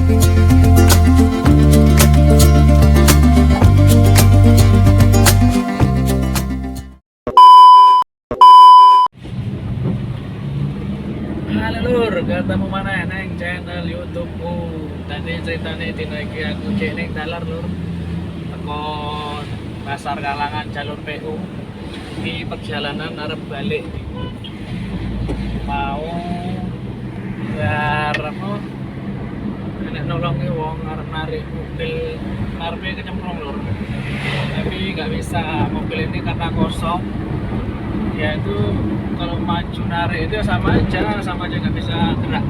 Halo lur, ketemu mana neng channel YouTubeku. Tadi ceritanya dinaiki aku cek neng dalar lur. Teko pasar Kalangan jalur PU. Di perjalanan arep balik. Mau biar apa? Nek nolongi wong arep narik mobil ngarepe kecemplung lur. Tapi nggak bisa, mobil ini karena kosong. Ya itu kalau maju narik itu sama aja nggak bisa gerak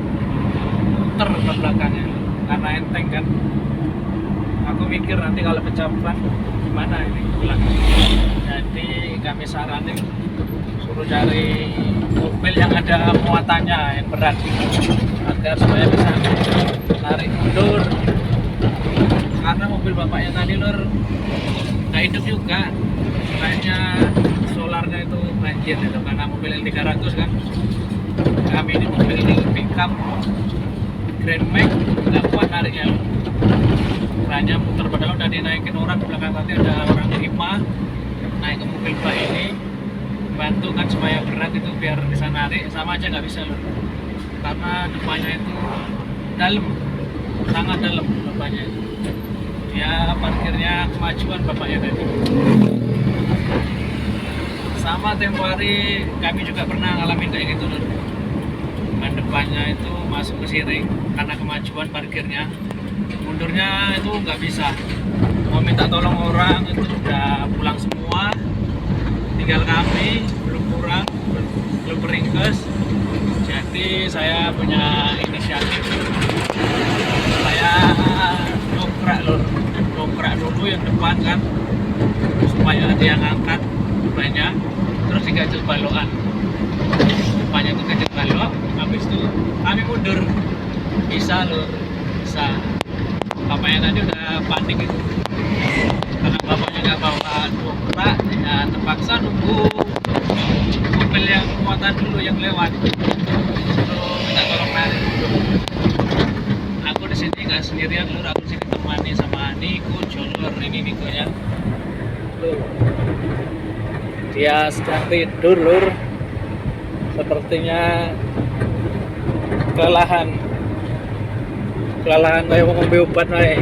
muter ke belakangnya karena enteng kan. Aku mikir nanti kalau pecah ban gimana ini pulang. Jadi kami saranin suruh cari mobil yang ada muatannya yang berat agar supaya bisa narik mundur, karena mobil bapaknya tadi lur nggak hidup juga, kayaknya solarnya itu banjir itu karena mobil L300 kan. Kami ini mobil ini pickup Grand Max nggak kuat nariknya, hanya muter, padahal udah dinaikin orang di belakang. Tadi ada orang 5 naik ke mobil bak ini bantu kan supaya berat itu biar bisa narik, sama aja nggak bisa loh karena depannya itu dalam, sangat dalam depannya itu. Ya parkirnya kemajuan bapaknya tadi. Sama tempo hari kami juga pernah ngalamin kayak gitu lho. Ban depannya itu masuk ke siring karena kemajuan parkirnya, mundurnya itu nggak bisa. Mau minta tolong orang itu udah pulang semua, tinggal kami belum kurang, belum beringkes. Jadi saya punya inisiatif, saya dokrak dulu yang depan kan supaya dia ngangkat banyak, terus digajel balokan depannya itu gajel balok. Habis itu kami mundur, bisa lur, bisa. Bapaknya tadi udah panik itu karena bapaknya nggak bawa dokrak, ya terpaksa nunggu mobil yang muatan dulu yang lewat suruh minta tolong narik dulu. Aku di sini nggak sendirian lur, aku di sini temani sama Niko Jolor. Ini Niko ya lur, dia sedang tidur lur, sepertinya kelelahan kayak wong ngombe obat wae.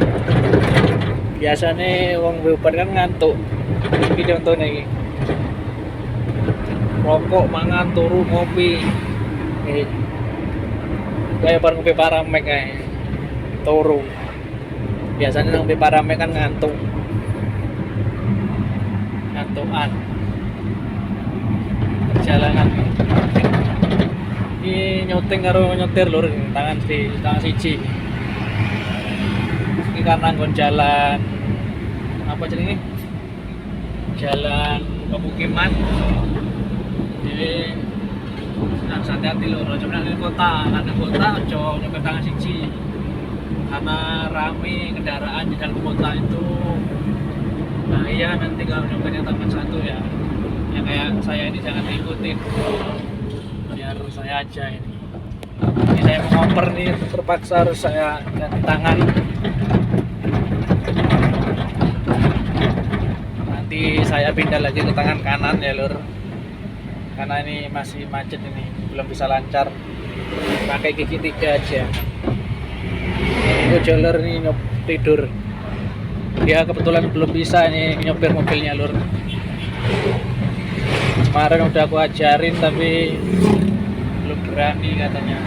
Biasanya wong ngombe obat kan ngantuk. Iki contohnya iki, rokok, mangan, turu, ngopi, kayak baru ngombe Paramek kayak turu. Biasanya ngombe Paramek kan ngantukan. Perjalanan ini nyuting karo nyetir lur, tangan siji. Ini karena nggon jalan apa jenenge, jalan pemukiman. Jadi harus hati-hati lur, aja nang kota, karena kota aja nyetir tangan siji karena rame kendaraan di dalam kota itu. Nah iya, nanti kalau nyobain tangan satu ya kayak saya ini jangan diikutin, biar saya aja ini saya mau ngoper nih, terpaksa harus saya ganti tangan. Nanti saya pindah lagi ke tangan kanan ya lur, karena ini masih macet, ini belum bisa lancar pakai gigi 3 aja. Ini Jolor nih tidur, dia kebetulan belum bisa nih nyopir mobilnya lur. Kemarin udah aku ajarin tapi belum berani katanya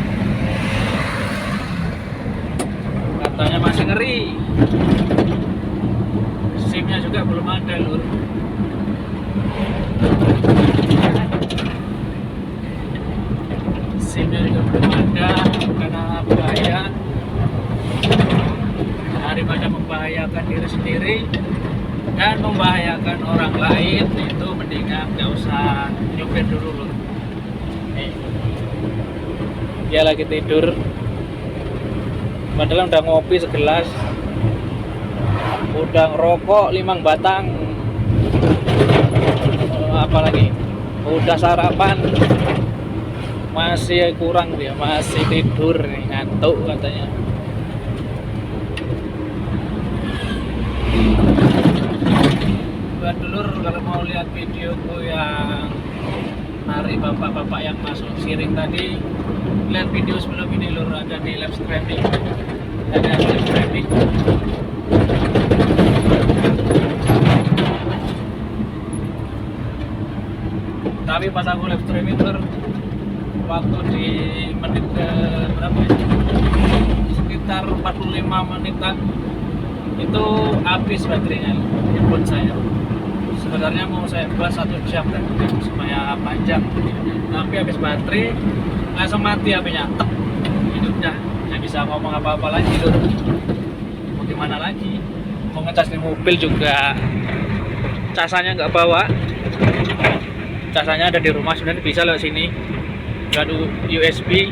masih ngeri. SIM-nya juga belum ada lur. SIM-nya juga belum ada karena bahaya, daripada membahayakan diri sendiri dan membahayakan orang lain, itu mendingan nggak usah nyopir dulu lur. Dia lagi tidur, padahal udah ngopi segelas, udah ngerokok 5 batang, apalagi udah sarapan, masih kurang, dia masih tidur nih, ngantuk katanya. videoku yang narik bapak-bapak yang masuk siring tadi, lihat video sebelum ini lur, ada di live streaming, tapi pas aku live streaming lur, waktu di menit ke berapa ya? Sekitar 45 menitan itu habis baterainya handphone saya. Sebenarnya mau saya buat 1 jam kan supaya panjang, tapi habis baterai langsung mati HP-nya, tek, hidupnya nggak bisa ngomong apa-apa lagi lur. Mau gimana lagi, mau ngecas di mobil juga casanya nggak bawa, casanya ada di rumah. Sebenarnya bisa lewat sini, ada USB,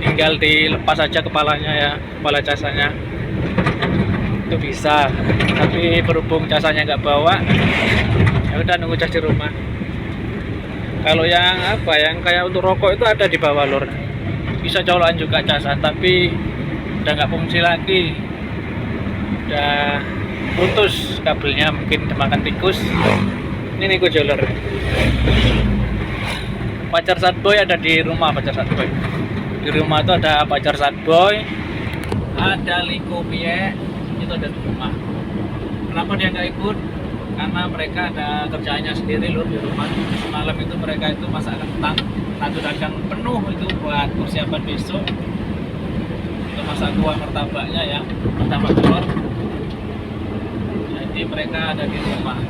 tinggal dilepas aja kepalanya ya, kepala casanya itu bisa. Tapi berhubung casanya nggak bawa, ya udah nunggu cas di rumah. Kalau yang apa, yang kayak untuk rokok itu ada di bawah lur, bisa colokan juga casan, tapi udah nggak fungsi lagi, udah putus kabelnya, mungkin dimakan tikus. Ini Niko Joler. Pacar Sadboy ada di rumah, pacar Sadboy di rumah itu ada pacar Sadboy, ada Liko Pie, itu ada di rumah. Kenapa dia nggak ikut? Karena mereka ada kerjaannya sendiri lur di rumah. Semalam itu mereka itu masak kentang, 1 dagang penuh itu buat persiapan besok. Itu masak kuah martabaknya ya, martabak telur. Jadi mereka ada di rumah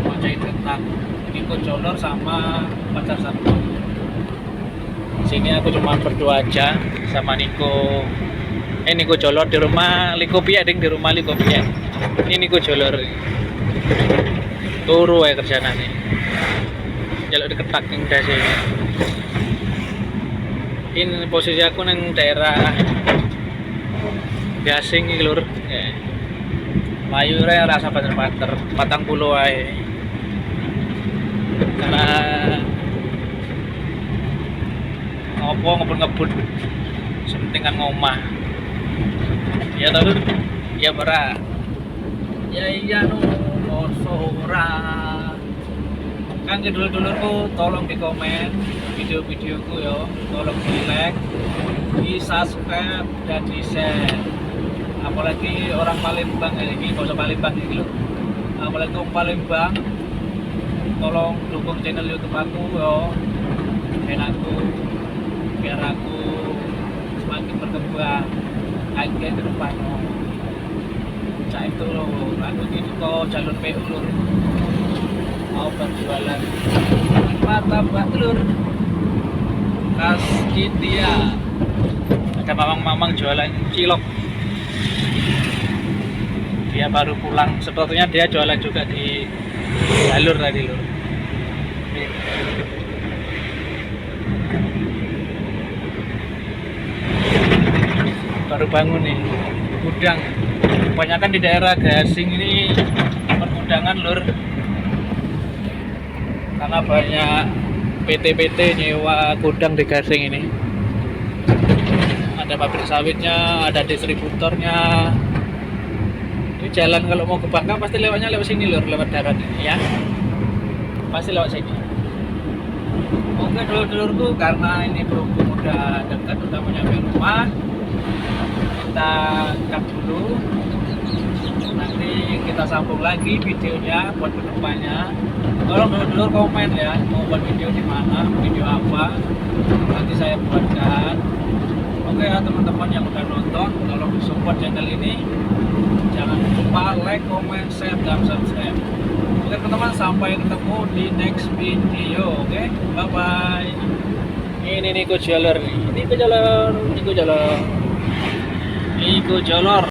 mau jahit kentang. Niko Joler sama pacar satu. Sini aku cuma berdua aja sama Niko. Niko Joler di rumah, Liko Pie ding di rumah Liko Pie. Ini Niko Joler. Turu ya kerjaan nih. Jaluk diketak ning dasi. Ini posisi aku nang daerah Gasing iki lur. Mayure rasa pater-pater, 40 ae. Karena ngopo ngebut-ngebut. Sepenting kan ngomah. Ya lur. Ya ora. Ya iya no. Ora. Kang dulur-dulurku tolong di komen video-videoku ya, tolong di like, di subscribe dan di share. Apalagi orang Palembang ini, kalau Palembang ini loh. Apalagi orang Palembang, tolong dukung channel YouTube aku ya, aku biar aku semakin berkembang lagi ke depan. Cak itu loh, aku gitu kok jalur PU lur, mau berjualan martabak telur khas India. Ada mamang-mamang jualan cilok, dia baru pulang, sepertinya dia jualan juga di jalur tadi lur. Baru bangun nih, gudang. Kebanyakan di daerah Gasing ini pergudangan lur, karena banyak PT-PT nyewa gudang di Gasing ini. Ada pabrik sawitnya, ada distributornya. Ini jalan kalau mau ke Bangka pasti lewatnya lewat sini lur, lewat darat ini ya, pasti lewat sini. Oke dulur-dulurku, karena ini berhubung udah dekat, udah mau nyampe rumah, kita cut dulu. Nanti kita sambung lagi videonya buat kedepannya. Tolong dulur komen ya, mau buat video di mana, video apa, nanti saya buatkan. Oke ya teman-teman yang udah nonton, tolong support channel ini. Jangan lupa like, comment, share, dan subscribe. Oke teman-teman, sampai ketemu di next video. Oke, bye bye. Ini Niko Joler nih, Niko Joler.